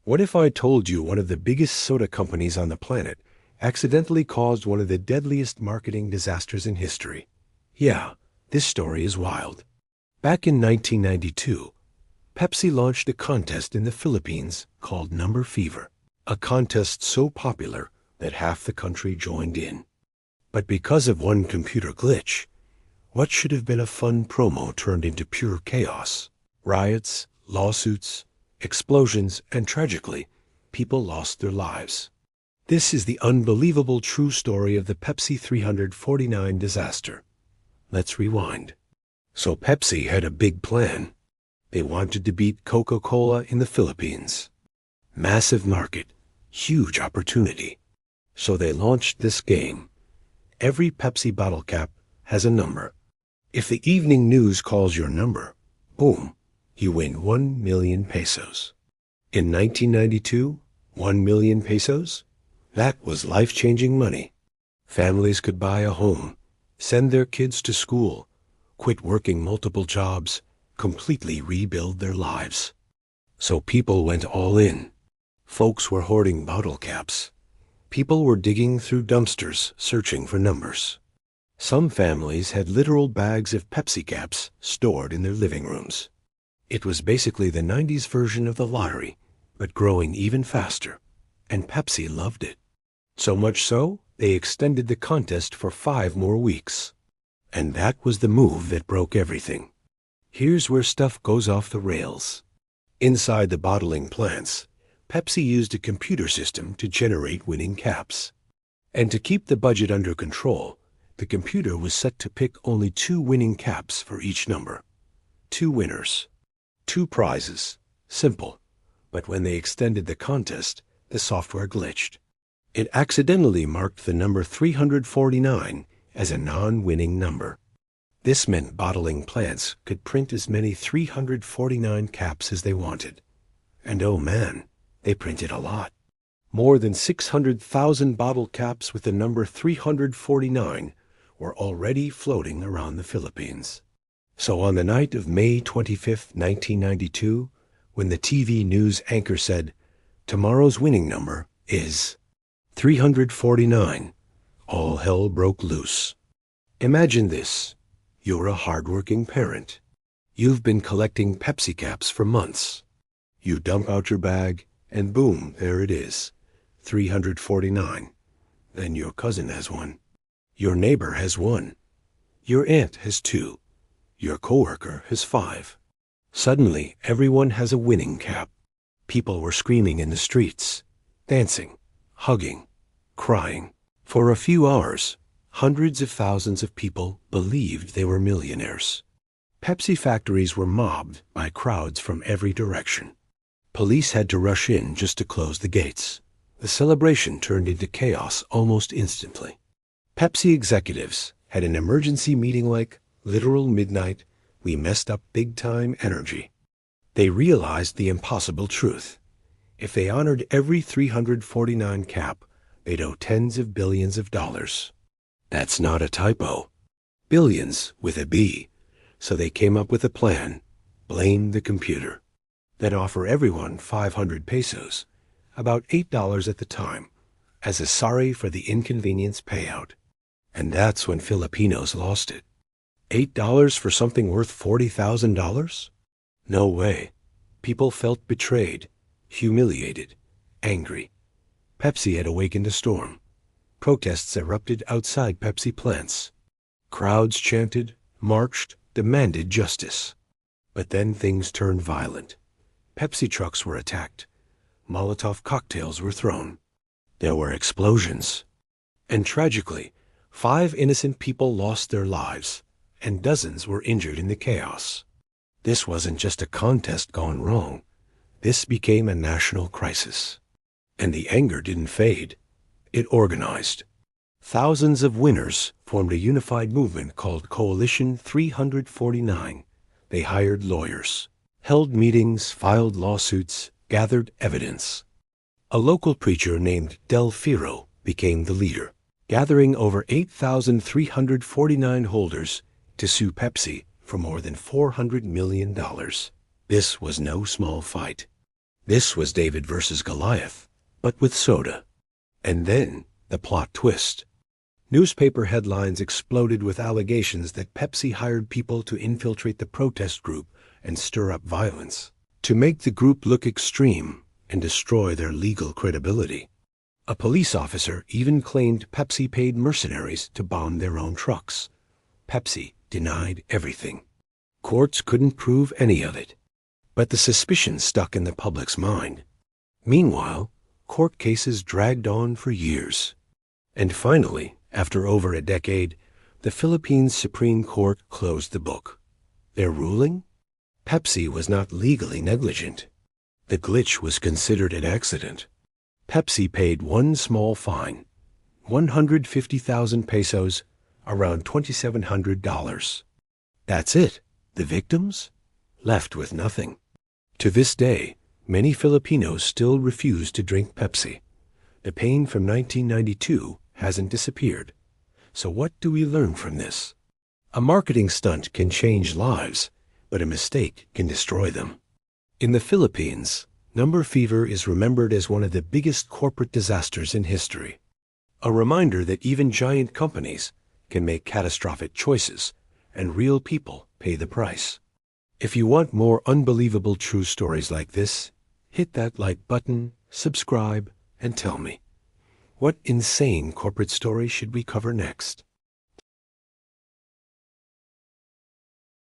What if I told you one of the biggest soda companies on the planet accidentally caused one of the deadliest marketing disasters in history? Yeah, this story is wild. Back in 1992, Pepsi launched a contest in the Philippines called Number Fever, a contest so popular that half the country joined in. But because of one computer glitch, what should have been a fun promo turned into pure chaos. Riots, lawsuits, explosions, and tragically, people lost their lives. This is the unbelievable true story of the Pepsi 349 disaster. Let's rewind. So Pepsi had a big plan. They wanted to beat Coca-Cola in the Philippines. Massive market, huge opportunity. So they launched this game. Every Pepsi bottle cap has a number. If the evening news calls your number, boom, you win 1 million pesos. In 1992, 1 million pesos? That was life-changing money. Families could buy a home, send their kids to school, quit working multiple jobs, completely rebuild their lives. So people went all in. Folks were hoarding bottle caps. People were digging through dumpsters searching for numbers. Some families had literal bags of Pepsi caps stored in their living rooms. It was basically the 90s version of the lottery, but growing even faster, and Pepsi loved it. So much so, they extended the contest for 5 more weeks. And that was the move that broke everything. Here's where stuff goes off the rails. Inside the bottling plants, Pepsi used a computer system to generate winning caps. And to keep the budget under control, the computer was set to pick only 2 winning caps for each number. 2 winners. 2 prizes. Simple. But when they extended the contest, the software glitched. It accidentally marked the number 349 as a non-winning number. This meant bottling plants could print as many 349 caps as they wanted. And oh man, they printed a lot. More than 600,000 bottle caps with the number 349 were already floating around the Philippines. So on the night of May 25, 1992, when the TV news anchor said, "Tomorrow's winning number is 349, all hell broke loose." Imagine this. You're a hardworking parent. You've been collecting Pepsi caps for months. You dump out your bag, and boom, there it is, 349. Then your cousin has one. Your neighbor has one. Your aunt has 2. Your coworker has 5. Suddenly, everyone has a winning cap. People were screaming in the streets, dancing, hugging, crying. For a few hours, hundreds of thousands of people believed they were millionaires. Pepsi factories were mobbed by crowds from every direction. Police had to rush in just to close the gates. The celebration turned into chaos almost instantly. Pepsi executives had an emergency meeting like literal midnight, we messed up big time energy. They realized the impossible truth. If they honored every 349 cap, they'd owe tens of billions of dollars. That's not a typo. Billions with a B. So they came up with a plan. Blame the computer. Then offer everyone 500 pesos, about $8 at the time, as a sorry for the inconvenience payout. And that's when Filipinos lost it. $8 for something worth $40,000? No way. People felt betrayed, humiliated, angry. Pepsi had awakened a storm. Protests erupted outside Pepsi plants. Crowds chanted, marched, demanded justice. But then things turned violent. Pepsi trucks were attacked. Molotov cocktails were thrown. There were explosions. And tragically, 5 innocent people lost their lives, and dozens were injured in the chaos. This wasn't just a contest gone wrong. This became a national crisis. And the anger didn't fade. It organized. Thousands of winners formed a unified movement called Coalition 349. They hired lawyers, held meetings, filed lawsuits, gathered evidence. A local preacher named Del Firo became the leader, gathering over 8,349 holders to sue Pepsi for more than $400 million. This was no small fight. This was David versus Goliath, but with soda. And then the plot twist. Newspaper headlines exploded with allegations that Pepsi hired people to infiltrate the protest group and stir up violence, to make the group look extreme and destroy their legal credibility. A police officer even claimed Pepsi paid mercenaries to bomb their own trucks. Pepsi denied everything. Courts couldn't prove any of it, but the suspicion stuck in the public's mind. Meanwhile, court cases dragged on for years. And finally, after over a decade, the Philippines Supreme Court closed the book. Their ruling? Pepsi was not legally negligent. The glitch was considered an accident. Pepsi paid one small fine, 150,000 pesos, around $2,700. That's it. The victims? Left with nothing. To this day, many Filipinos still refuse to drink Pepsi. The pain from 1992 hasn't disappeared. So what do we learn from this? A marketing stunt can change lives, but a mistake can destroy them. In the Philippines, number fever is remembered as one of the biggest corporate disasters in history. A reminder that even giant companies can make catastrophic choices, and real people pay the price. If you want more unbelievable true stories like this, hit that like button, subscribe, and tell me, what insane corporate story should we cover next?